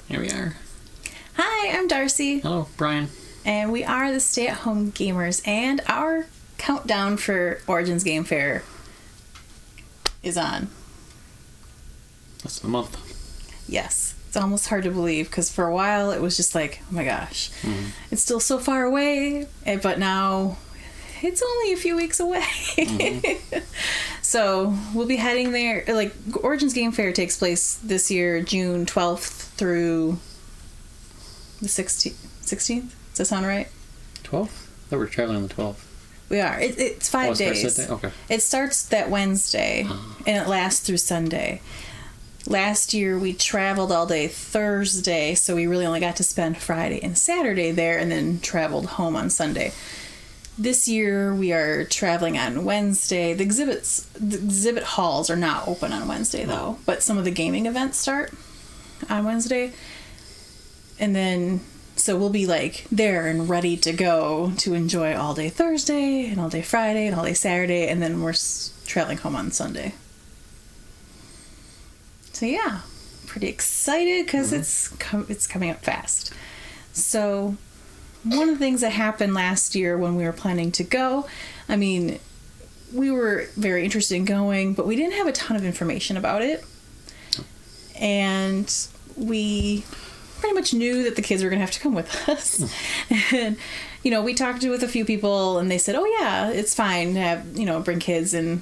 Here we are. Hi, I'm Darcy. Hello, Brian. And we are the Stay-at-Home Gamers, and our countdown for Origins Game Fair is on. That's the month. Yes. It's almost hard to believe, because for a while it was just like, oh my gosh, it's still so far away, but now it's only a few weeks away. So we'll be heading there. Like, Origins Game Fair takes place this year, June 12th through the 16th. Does that sound right? 12th? I thought we were traveling on the 12th. We are. It's 5 days. Starts that day? Okay. It starts that Wednesday, and it lasts through Sunday. Last year, we traveled all day Thursday, so we really only got to spend Friday and Saturday there, and then traveled home on Sunday. This year, we are traveling on Wednesday. The exhibit halls are not open on Wednesday, though, but some of the gaming events start on Wednesday. And then, so we'll be like there and ready to go to enjoy all day Thursday and all day Friday and all day Saturday, and then we're traveling home on Sunday. So yeah, pretty excited because it's coming up fast. So one of the things that happened last year when we were planning to go, I mean, we were very interested in going, but we didn't have a ton of information about it. And we pretty much knew that the kids were going to have to come with us. And, you know, we talked with a few people and they said, oh yeah, it's fine to have, you know, bring kids. And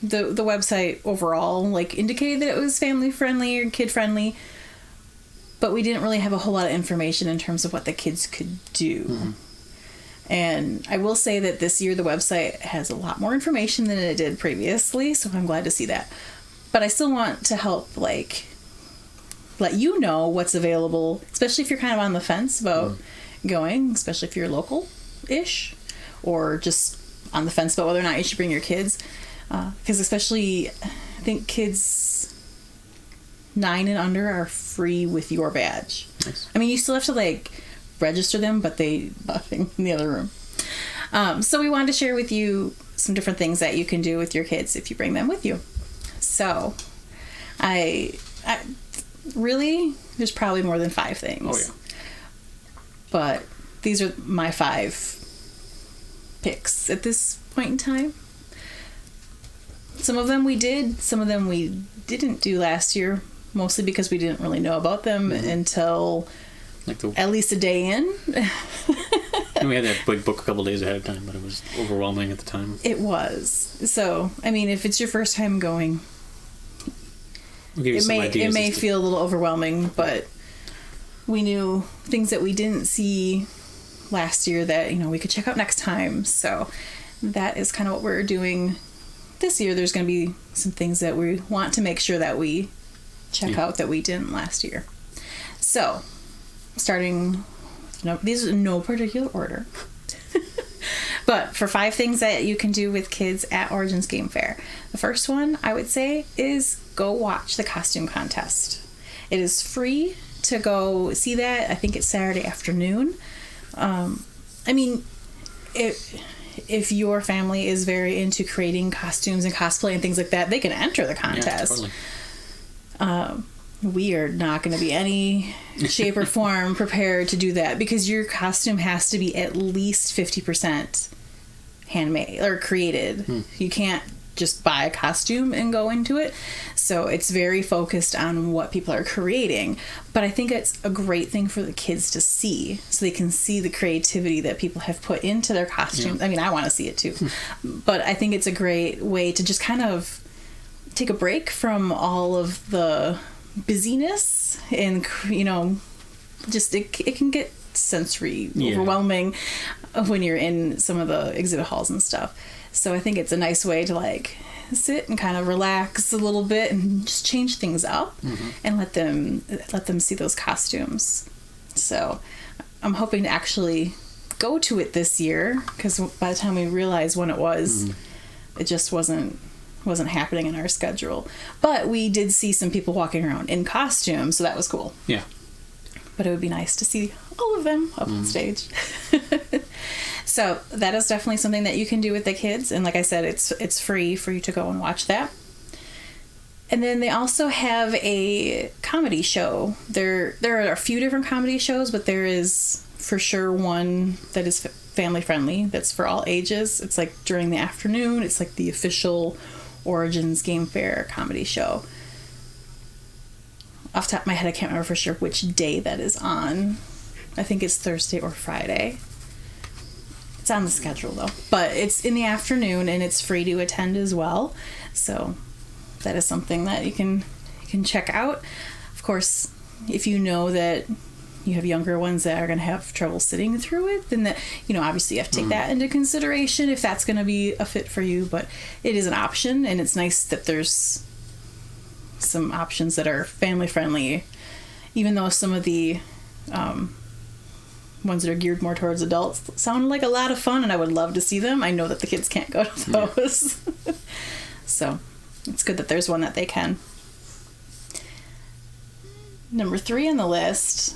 the website overall, like, indicated that it was family friendly or kid friendly. But we didn't really have a whole lot of information in terms of what the kids could do. And I will say that this year the website has a lot more information than it did previously, so I'm glad to see that. But I still want to help, like, let you know what's available, especially if you're kind of on the fence about going, especially if you're local-ish, or just on the fence about whether or not you should bring your kids. Because especially, I think kids 9 and under are free with your badge. Nice. I mean, you still have to, like, register them, but they nothing in the other room. So we wanted to share with you some different things that you can do with your kids if you bring them with you. So, I really, there's probably more than 5 things. Oh, yeah. But these are my 5 picks at this point in time. Some of them we did, some of them we didn't do last year, mostly because we didn't really know about them until at least a day in. And we had that big book a couple days ahead of time, but it was overwhelming at the time. It was. So, I mean, if it's your first time going, it may feel a little overwhelming, but we knew things that we didn't see last year that, you know, we could check out next time. So that is kind of what we're doing this year. There's going to be some things that we want to make sure that we check out that we didn't last year. So, starting, these are in no particular order. But for 5 things that you can do with kids at Origins Game Fair. The first one, I would say, is go watch the costume contest. It is free to go see that. I think it's Saturday afternoon. I mean, if your family is very into creating costumes and cosplay and things like that, they can enter the contest. Yeah, totally. We are not going to be any shape or form prepared to do that, because your costume has to be at least 50% handmade or created. You can't just buy a costume and go into it. So it's very focused on what people are creating. But I think it's a great thing for the kids to see, so they can see the creativity that people have put into their costumes. Yeah. I mean, I want to see it too. But I think it's a great way to just kind of take a break from all of the busyness, and, you know, just it can get sensory overwhelming when you're in some of the exhibit halls and stuff. So I think it's a nice way to, like, sit and kind of relax a little bit and just change things up and let them see those costumes. So I'm hoping to actually go to it this year, because by the time we realized when it was, it just wasn't happening in our schedule. But we did see some people walking around in costume, so that was cool. Yeah. But it would be nice to see all of them up on stage. So that is definitely something that you can do with the kids. And like I said, it's free for you to go and watch that. And then they also have a comedy show. There are a few different comedy shows, but there is for sure one that is family friendly. That's for all ages. It's like during the afternoon. It's like the official Origins Game Fair comedy show. Off the top of my head, I can't remember for sure which day that is on. I think it's Thursday or Friday. It's on the schedule though. But it's in the afternoon and it's free to attend as well. So that is something that you can check out. Of course, if you know that you have younger ones that are going to have trouble sitting through it, then that, you know, obviously you have to take that into consideration if that's going to be a fit for you. But it is an option, and it's nice that there's some options that are family friendly, even though some of the ones that are geared more towards adults sound like a lot of fun, and I would love to see them. I know that the kids can't go to those. Yeah. So it's good that there's one that they can. Number 3 on the list,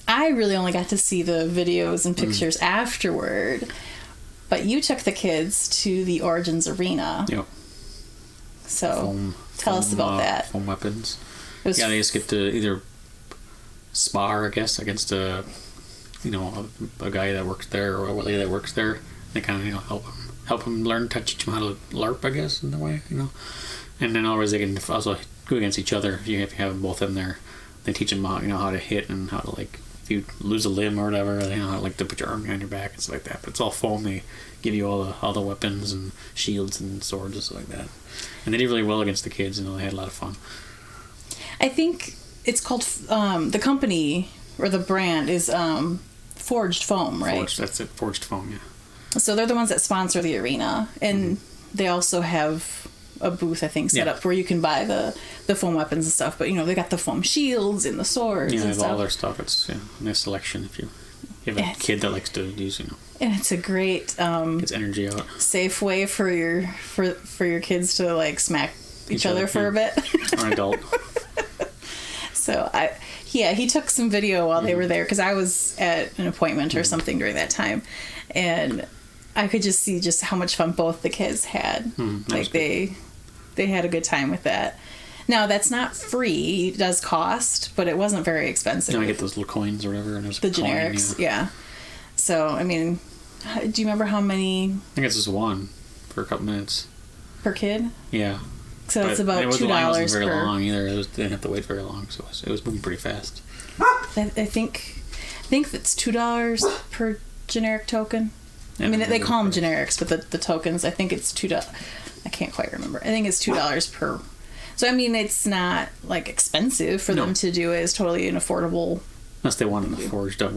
I really only got to see the videos and pictures afterward, but you took the kids to the Origins Arena. Yep. So tell us about that. Foam weapons. They just get to either spar, I guess, against a guy that works there or a lady that works there. They kind of help them learn, teach them how to LARP, I guess, in a way, And then always they can also go against each other if you have them both in there. They teach them how to hit and how to, like, if you lose a limb or whatever, they know how to put your arm behind your back and stuff like that. But it's all foam. They give you all the weapons and shields and swords and stuff like that. And they did really well against the kids. They had a lot of fun. I think it's called the company or the brand is Forged Foam, right? That's it. Forged Foam, yeah. So they're the ones that sponsor the arena, and they also have a booth, I think, set up where you can buy the foam weapons and stuff. But they got the foam shields and the swords. Yeah, and they have stuff. all their stuff. It's a nice selection if you have a kid that likes to use, And it's a great gets energy out. safe way for your kids to like smack each other for a bit. Or an adult. So he took some video while they were there because I was at an appointment or something during that time, and I could just see just how much fun both the kids had. Like they had a good time with that. Now that's not free; it does cost, but it wasn't very expensive. I get those little coins or whatever, and there's the generics, yeah. So I mean, do you remember how many? I think it's just one for a couple minutes Per kid? Yeah. So it's about $2 the line wasn't very per. long either. They didn't have to wait very long, so it was moving pretty fast. I think that's $2 per generic token. Yeah, I mean, they call them generics, but the tokens, I think it's $2. I can't quite remember. I think it's $2 per. So I mean, it's not like expensive for them to do it. It's totally an affordable. Unless they wanted a forged up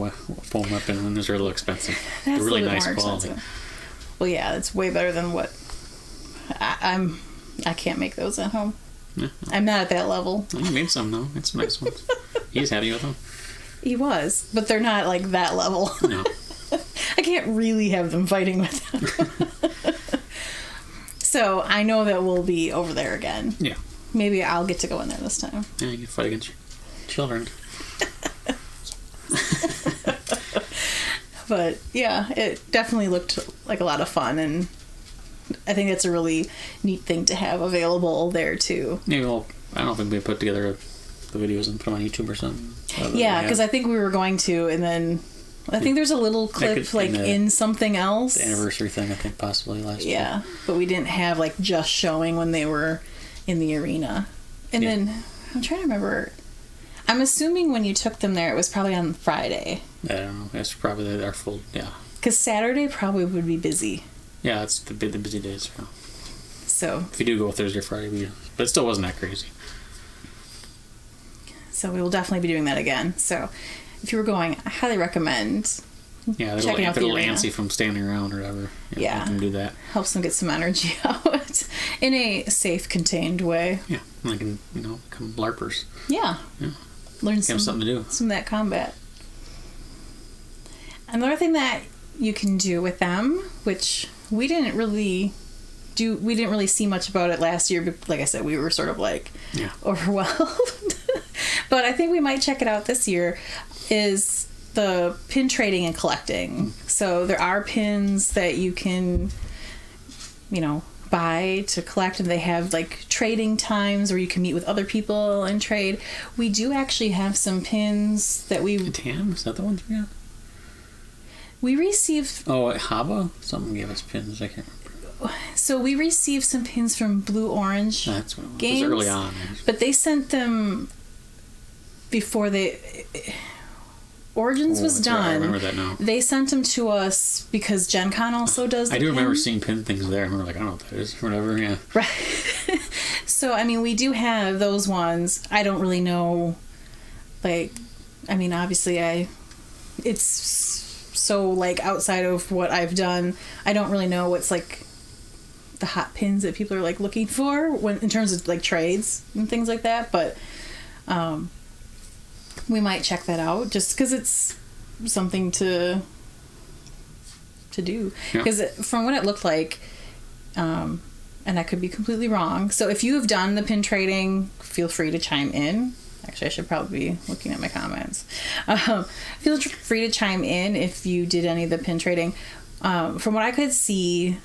foam weapon, and those are a little expensive. That's They're really a little nice more quality. expensive. Well, yeah, it's way better than what I can't make those at home. Yeah. I'm not at that level. You made some though. It's some nice ones. He's happy with them. He was, but they're not like that level. No. I can't really have them fighting with them. So I know that we'll be over there again. Yeah. Maybe I'll get to go in there this time. Yeah, you can fight against your children. But yeah, it definitely looked like a lot of fun, and I think that's a really neat thing to have available there too. Yeah, well, I don't know if we put together the videos and put them on YouTube or something. Yeah, because I think we were going to, and then I think there's a little clip in something else. The anniversary thing, I think, possibly last year. Yeah, but we didn't have like just showing when they were in the arena. And then I'm trying to remember. I'm assuming when you took them there, it was probably on Friday. I don't know. That's probably our full, Because Saturday probably would be busy. Yeah, it's the busy days. Yeah. So. If you do go Thursday or Friday, but it still wasn't that crazy. So we will definitely be doing that again. So if you were going, I highly recommend checking out the little arena. Antsy from standing around or whatever. Yeah. You can do that. Helps them get some energy out in a safe, contained way. Yeah. And they can, become LARPers. Yeah. Learn something to do. Some of that combat. Another thing that you can do with them, which we didn't really see much about it last year, but like I said, we were sort of like overwhelmed. But I think we might check it out this year, is the pin trading and collecting. So there are pins that you can, buy buy to collect, and they have like trading times where you can meet with other people and trade. We do actually have some pins that we... Tam? Is that the one you got? We received... Oh, at Haba? Someone gave us pins. I can't remember. So we received some pins from Blue Orange That's what it was. Games. It was early on. But they sent them before they... Origins was that's right. done. I remember that now. They sent them to us because Gen Con also does the I do remember pin. seeing pin things there. I remember like, I don't know what that is. Whatever, yeah. Right. So, I mean, we do have those ones. I don't really know, like, I mean, obviously it's so, like, outside of what I've done. I don't really know what's, like, the hot pins that people are, like, looking for when in terms of, like, trades and things like that. But, we might check that out just because it's something to do. Because from what it looked like, and I could be completely wrong. So if you have done the pin trading, feel free to chime in. Actually, I should probably be looking at my comments. Feel free to chime in if you did any of the pin trading. From what I could see,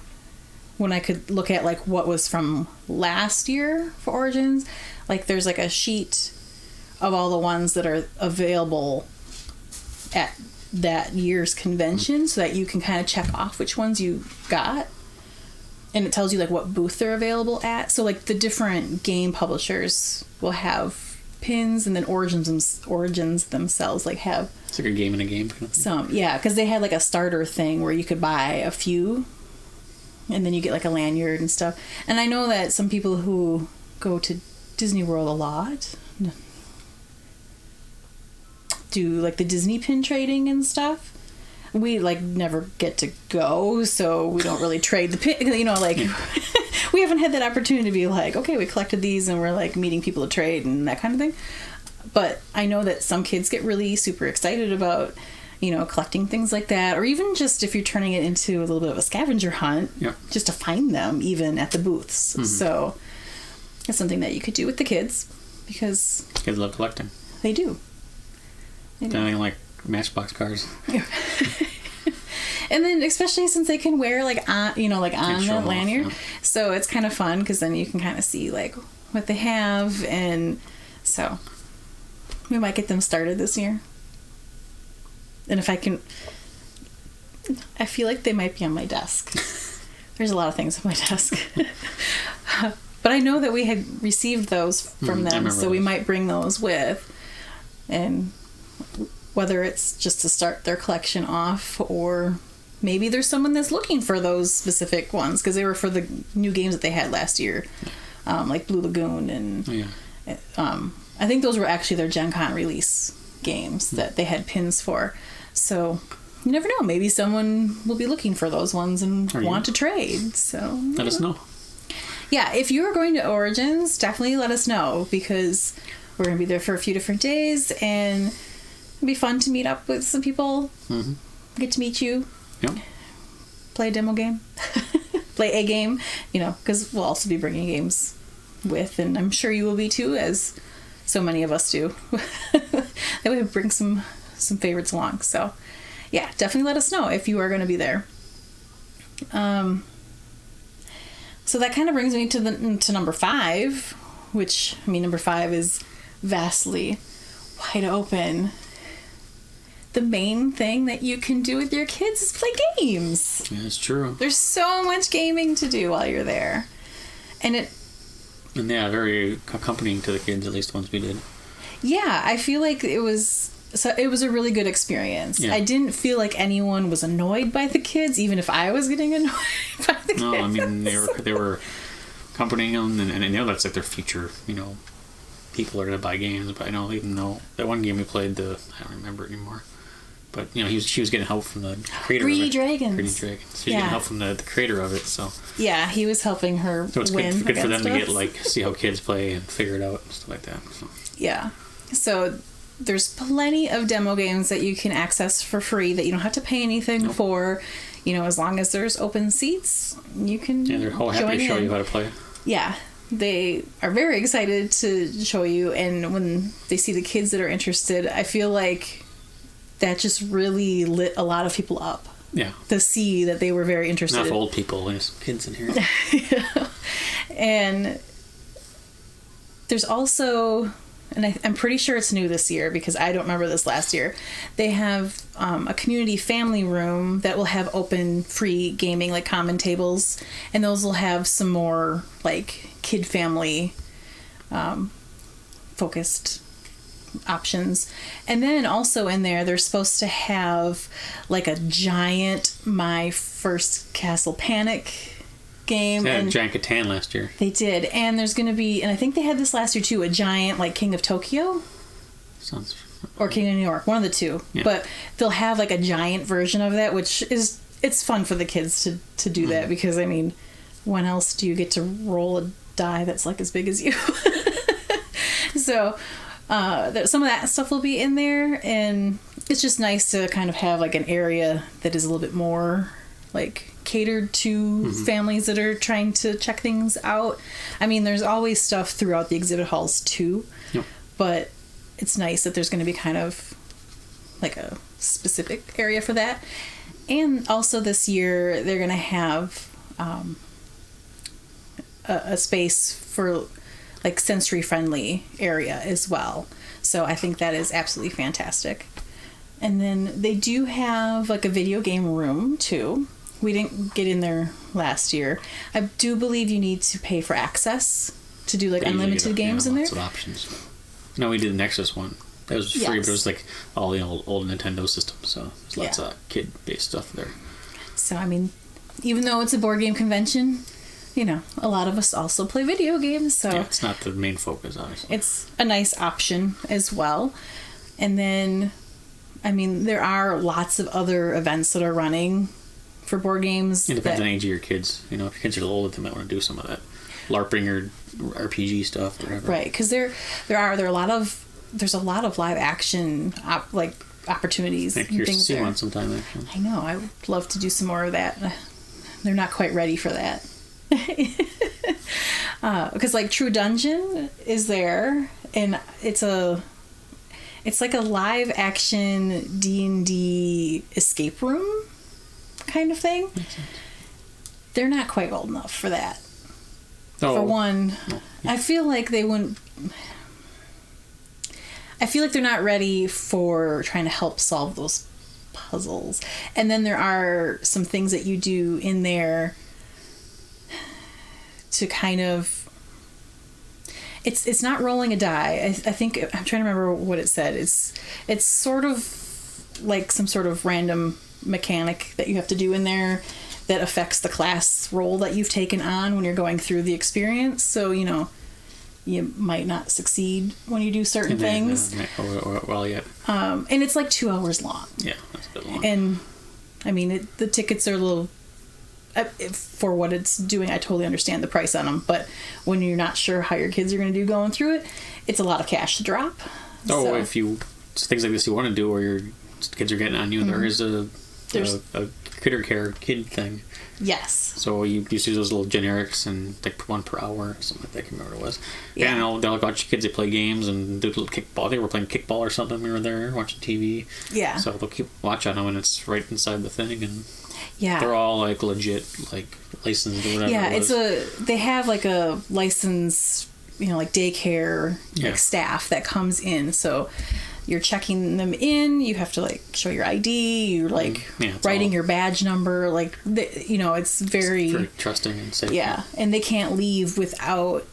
when I could look at like what was from last year for Origins, like there's like a sheet of all the ones that are available at that year's convention so that you can kind of check off which ones you got. And it tells you like what booth they're available at. So like the different game publishers will have pins, and then Origins themselves like have... It's like a game in a game. Some, yeah, because they had like a starter thing where you could buy a few and then you get like a lanyard and stuff. And I know that some people who go to Disney World a lot do like the Disney pin trading and stuff. We like never get to go, so we don't really trade the pin, you know, like we haven't had that opportunity to be like, okay, we collected these and we're like meeting people to trade and that kind of thing. But I know that some kids get really super excited about, you know, collecting things like that, or even just if you're turning it into a little bit of a scavenger hunt, just to find them even at the booths. Mm-hmm. So it's something that you could do with the kids because kids love collecting. They do. Nothing like Matchbox cars. Yeah. And then especially since they can wear like on, you know, like on the lanyard, so it's kind of fun because then you can kind of see like what they have, and so we might get them started this year. And if I can, I feel like they might be on my desk. There's a lot of things on my desk. But I know that we had received those from them, so we might bring those with, and whether it's just to start their collection off, or maybe there's someone that's looking for those specific ones because they were for the new games that they had last year, like Blue Lagoon, and I think those were actually their Gen Con release games that they had pins for. So you never know, maybe someone will be looking for those ones and want to trade. So let us know. Yeah, if you are going to Origins, definitely let us know because we're going to be there for a few different days, and it'll be fun to meet up with some people, get to meet you, play a demo game, play a game, you know, because we'll also be bringing games with, and I'm sure you will be too, as so many of us do. That way we bring some favorites along. So, yeah, definitely let us know if you are going to be there. So that kind of brings me to number 5, which, I mean, number 5 is vastly wide open. The main thing that you can do with your kids is play games. Yeah, it's true. There's so much gaming to do while you're there. And yeah, very accompanying to the kids, at least once we did. Yeah, I feel like it was a really good experience. Yeah. I didn't feel like anyone was annoyed by the kids, even if I was getting annoyed by the kids. No, I mean, they were accompanying them, and I know that's like their future, you know, people are going to buy games, but I know even though that one game we played, I don't remember it anymore, but, you know, she was getting help from the creator Greedy of it. Dragons. Greedy Dragons. So she was getting help from the creator of it, so. Yeah, he was helping her win. So it's good for them to get, like, see how kids play and figure it out and stuff like that. So. Yeah. So there's plenty of demo games that you can access for free that you don't have to pay anything for. You know, as long as there's open seats, you can they're all happy to show you how to play. Yeah. They are very excited to show you, and when they see the kids that are interested, I feel like that just really lit a lot of people up Yeah. to see that they were very interested. Not for old people. There's kids in here. And there's also, and I'm pretty sure it's new this year because I don't remember this last year, they have a community family room that will have open free gaming, like common tables, and those will have some more like kid family focused options. And then also in there, they're supposed to have like a giant My First Castle Panic game. They had and a giant Catan last year. they did. And there's going to be, and I think they had this last year too, a giant like King of Tokyo Sounds. or King of New York, one of the two. Yeah. But they'll have like a giant version of that, which is, it's fun for the kids to do that because, I mean, when else do you get to roll a die that's like as big as you? So some of that stuff will be in there, and it's just nice to kind of have like an area that is a little bit more like catered to families that are trying to check things out. I mean, there's always stuff throughout the exhibit halls too, Yep. but it's nice that there's going to be kind of like a specific area for that. And also this year they're going to have a space for like sensory friendly area as well. So I think that is absolutely fantastic. And then they do have like a video game room too. We didn't get in there last year. I do believe you need to pay for access to do like They usually unlimited get, games in there. lots of options. No, we did the Nexus one. That was free, Yes. but it was like all the old Nintendo systems. So there's lots Yeah. of kid-based stuff there. So I mean, even though it's a board game convention, you know, a lot of us also play video games, so Yeah, it's not the main focus, obviously. it's a nice option as well. And then, I mean, there are lots of other events that are running for board games. It depends that- on the age of your kids. You know, if your kids are a little older, they might want to do some of that LARPing or RPG stuff, or whatever. right? Because there are a lot of live action opportunities. I'm and curious to things see there. one sometime, actually. I know. I would love to do some more of that. They're not quite ready for that. Because like True Dungeon is there, and it's like a live action D&D escape room kind of thing. They're not quite old enough for that. Oh, For one, no. I feel like they wouldn't. I feel like they're not ready for trying to help solve those puzzles. And then there are some things that you do in there to kind of. It's not rolling a die. I think I'm trying to remember what it said. It's sort of like some sort of random mechanic that you have to do in there that affects the class role that you've taken on when you're going through the experience. So, you know, you might not succeed when you do certain things. Well, yet. And it's like 2 hours long. Yeah, that's a bit long. And, I mean, the tickets are a little... for what it's doing, I totally understand the price on them. But when you're not sure how your kids are going to do going through it, it's a lot of cash to drop. Oh, So- if you... things like this you want to do, or your kids are getting on you, there is a critter care kid thing. Yes. So you just use those little generics and like 1 per hour or something like that. I can't remember what it was. Yeah. And they'll watch your kids, they play games and do little kickball. They were playing kickball or something. We were there watching TV. Yeah. So they'll keep watch on them and it's right inside the thing. And Yeah. they're all like legit, like licensed or whatever. Yeah, it was. they have like a licensed, you know, like daycare Yeah. like staff that comes in. So you're checking them in. You have to like show your ID. You're like Yeah, it's writing all- your badge number. Like you know, it's very, very trusting and safe. yeah. And they can't leave without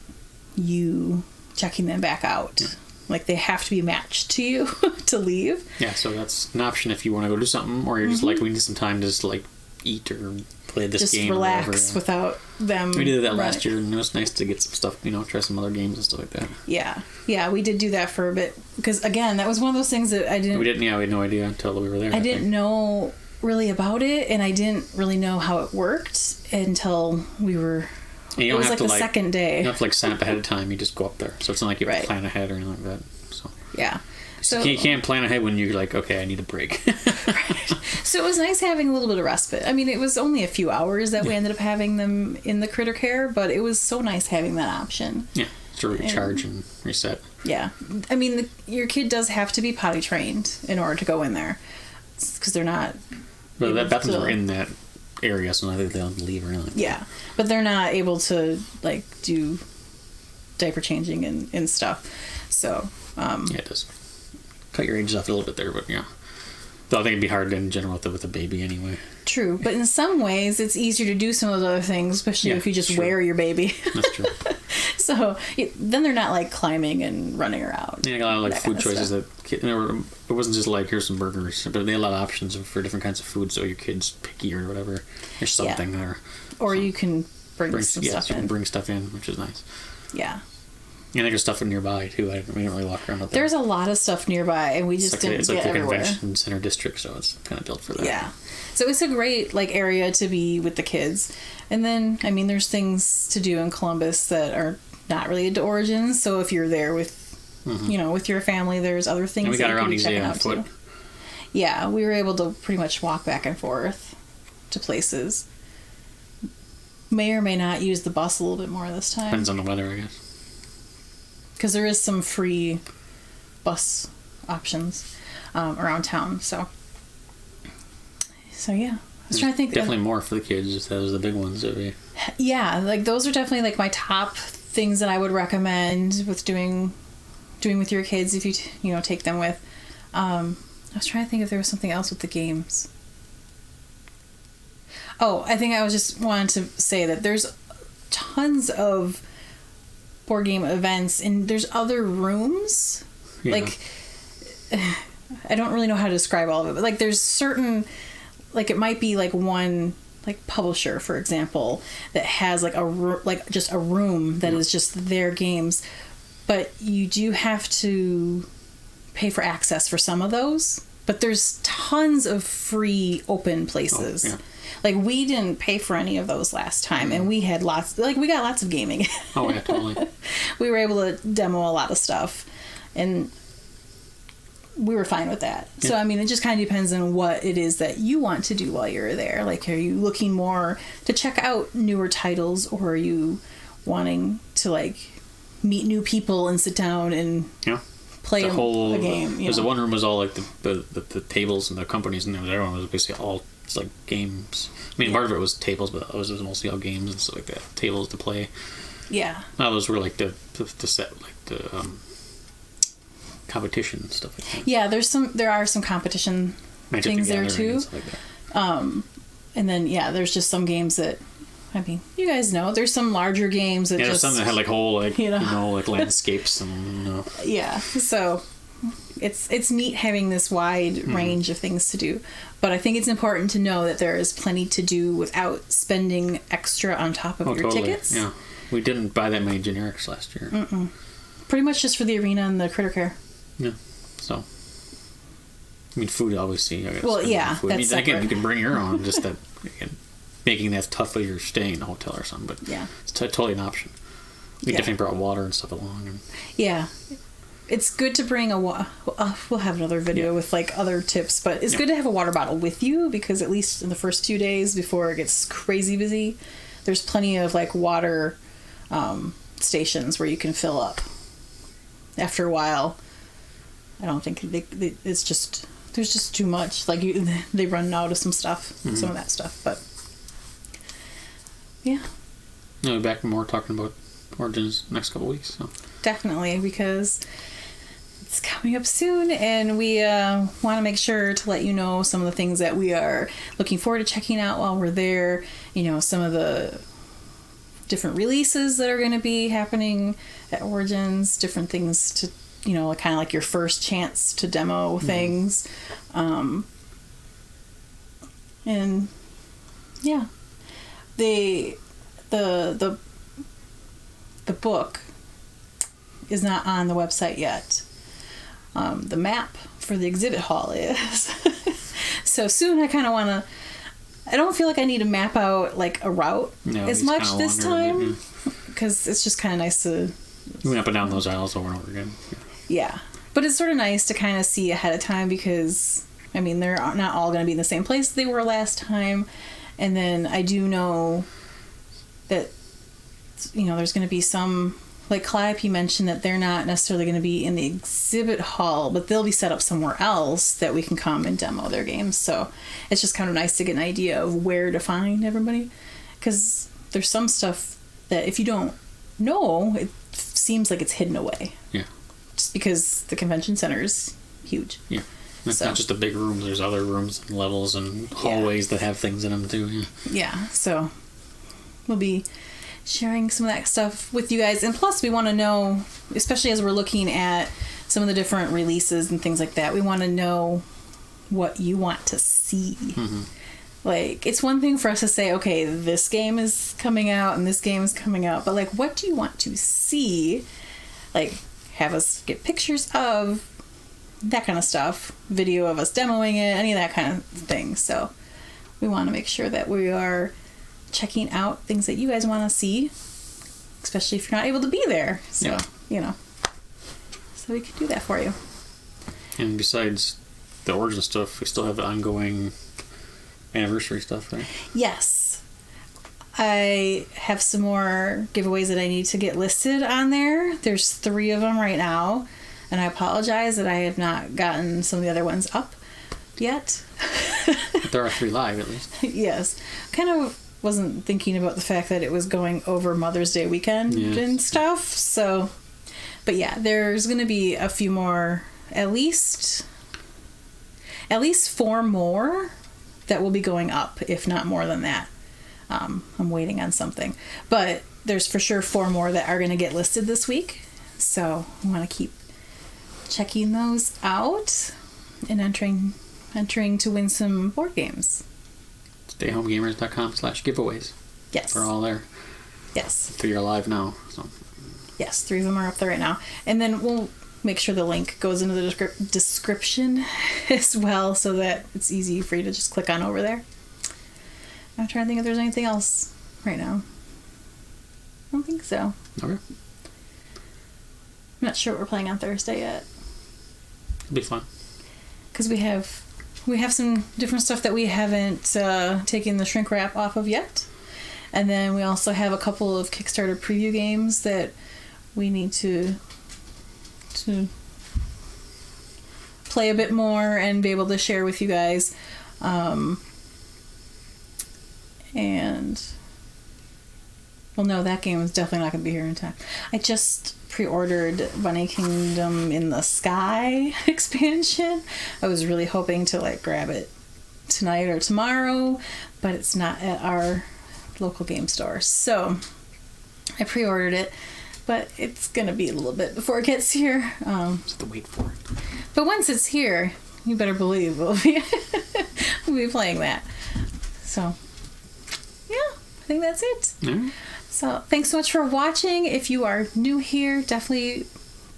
you checking them back out. Like they have to be matched to you to leave. Yeah, so that's an option if you want to go do something, or you're just like, we need some time to just like eat or play this Just game. or relax whatever. without them. We did that running. last year, and it was nice to get some stuff, you know, try some other games and stuff like that. Yeah, we did do that for a bit because again, that was one of those things that I didn't. We had no idea until we were there. I didn't know really about it, and I didn't really know how it worked until we were. And you It don't was have like to the second day. You don't have to like sign up ahead of time. You just go up there, so it's not like you have Right. to plan ahead or anything like that. So Yeah. So, you can't plan ahead when you're like, okay, I need a break. so it was nice having a little bit of respite. I mean, it was only a few hours that we ended up having them in the critter care, but it was so nice having that option. Yeah, to recharge and reset. Yeah. I mean, your kid does have to be potty trained in order to go in there because they're not But that bathrooms to- are in that area, so I think they don't leave or anything. Yeah, but they're not able to like do diaper changing and stuff. So Yeah, it does. Cut your ages off a little bit there, but yeah. Though I think it'd be hard in general with a baby anyway. true, but in some ways it's easier to do some of those other things, especially Yeah, if you just true. wear your baby. That's true. So then they're not like climbing and running around. Yeah, I got a lot of like That food kind of choices stuff. it wasn't just like here's some burgers, but they had a lot of options for different kinds of food. So your kid's picky or whatever, there's something there. Or So you can bring some yes, stuff you can in. bring stuff in, which is nice. Yeah. And there's stuff nearby too. We don't really walk around out there. There's a lot of stuff nearby, and we just didn't it's get like the everywhere. convention center district, so it's kind of built for that. Yeah. So it's a great like area to be with the kids. And then I mean there's things to do in Columbus that are not related to Origins. So if you're there with with your family, there's other things And we that got you could around be easy checking on out foot. too. Yeah, we were able to pretty much walk back and forth to places. May or may not use the bus a little bit more this time. Depends on the weather, I guess. Because there is some free bus options around town. So yeah, I was trying to think. Definitely more for the kids. Just those are the big ones. Yeah, like those are definitely like my top things that I would recommend with doing with your kids if you take them with. I was trying to think if there was something else with the games. Oh, I think I was just wanted to say that there's tons of board game events and there's other rooms. Yeah. Like I don't really know how to describe all of it, but like there's certain like it might be like one like publisher, for example, that has like just a room that is just their games, but you do have to pay for access for some of those. But there's tons of free open places. Oh, yeah. Like we didn't pay for any of those last time, and we had we got lots of gaming. Oh yeah, totally. We were able to demo a lot of stuff, and we were fine with that. Yeah. So I mean, it just kind of depends on what it is that you want to do while you're there. Like, are you looking more to check out newer titles, or are you wanting to like meet new people and sit down and Yeah. play The whole a game? There's the one room was all like the tables and the companies, and the other one was basically all just like games. I mean, part of it was tables, but it was mostly all games and stuff like that. Tables to play. Yeah. No, those were like the set, like the competition and stuff like that. Yeah, there are some competition Magic things the there Gathering too. and stuff like that. And then there's just some games that, I mean, you guys know, there's some larger games that Yeah, there's just some that had like whole like you know. like landscapes and yeah. So it's neat having this wide range of things to do, but I think it's important to know that there is plenty to do without spending extra on top of your tickets. Yeah, we didn't buy that many generics last year. Pretty much just for the arena and the critter care. Yeah, so. I mean, food, obviously. I guess. Well, yeah, food. I mean, that's again, separate. you can bring your own, just that, again, making that tough if you're staying in a hotel or something, but Yeah. it's totally an option. We Yeah. definitely brought water and stuff along. And Yeah. It's good to bring we'll have another video with like other tips, but it's good to have a water bottle with you because at least in the first 2 days before it gets crazy busy, there's plenty of like water stations where you can fill up. After a while, I don't think it's just there's just too much. Like they run out of some stuff, some of that stuff. But yeah, we'll be back more talking about Origins next couple weeks. So. definitely because it's coming up soon, and we want to make sure to let you know some of the things that we are looking forward to checking out while we're there. You know, some of the different releases that are going to be happening at Origins, different things to, you know, kind of like your first chance to demo things. And yeah, the book is not on the website yet. The map for the exhibit hall is. So soon I kind of want to, I don't feel like I need to map out like a route as much this time because it's just kind of nice to. You went up and down those aisles over and over again. Yeah. But it's sort of nice to kind of see ahead of time because, I mean, they're not all going to be in the same place they were last time. And then I do know that, you know, there's going to be some like Calliope mentioned that they're not necessarily going to be in the exhibit hall, but they'll be set up somewhere else that we can come and demo their games. So it's just kind of nice to get an idea of where to find everybody. Because there's some stuff that if you don't know, it seems like it's hidden away. Yeah. Just because the convention center is huge. Yeah. It's not just a big room. There's other rooms and levels and hallways that have things in them too. Yeah. Yeah. So we'll be sharing some of that stuff with you guys. And plus we want to know, especially as we're looking at some of the different releases and things like that, we want to know what you want to see. Mm-hmm. Like, it's one thing for us to say, okay, this game is coming out and this game is coming out, but like, what do you want to see? Like, have us get pictures of that kind of stuff, video of us demoing it, any of that kind of thing. So we want to make sure that we are checking out things that you guys want to see, especially if you're not able to be there. So, you know, so we can do that for you. And besides the Origin stuff, we still have the ongoing anniversary stuff, right? Yes. I have some more giveaways that I need to get listed on there. There's 3 of them right now, and I apologize that I have not gotten some of the other ones up yet. But there are 3 live, at least. Yes. Kind of wasn't thinking about the fact that it was going over Mother's Day weekend and stuff. So, but yeah, there's going to be a few more, at least 4 more that will be going up, if not more than that. I'm waiting on something. But there's for sure 4 more that are going to get listed this week. So I want to keep checking those out and entering to win some board games. StayHomeGamers.com/giveaways. Yes. They're all there. Yes. 3 are live now. So. Yes, 3 of them are up there right now. And then we'll make sure the link goes into the description as well, so that it's easy for you to just click on over there. I'm trying to think if there's anything else right now. I don't think so. Okay. I'm not sure what we're playing on Thursday yet. It'll be fun. Because we have some different stuff that we haven't taken the shrink wrap off of yet. And then we also have a couple of Kickstarter preview games that we need to play a bit more and be able to share with you guys. And well, no, that game is definitely not going to be here in time. I just pre-ordered Bunny Kingdom in the Sky expansion. I was really hoping to like grab it tonight or tomorrow, but it's not at our local game store. So I pre-ordered it, but it's going to be a little bit before it gets here. Just have to wait for it. But once it's here, you better believe we'll be playing that. So, yeah, I think that's it. Mm-hmm. So, thanks so much for watching. If you are new here, definitely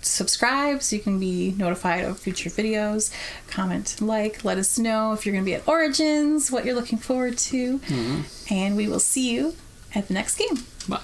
subscribe so you can be notified of future videos. Comment, like, let us know if you're going to be at Origins, what you're looking forward to. Mm-hmm. And we will see you at the next game. Bye.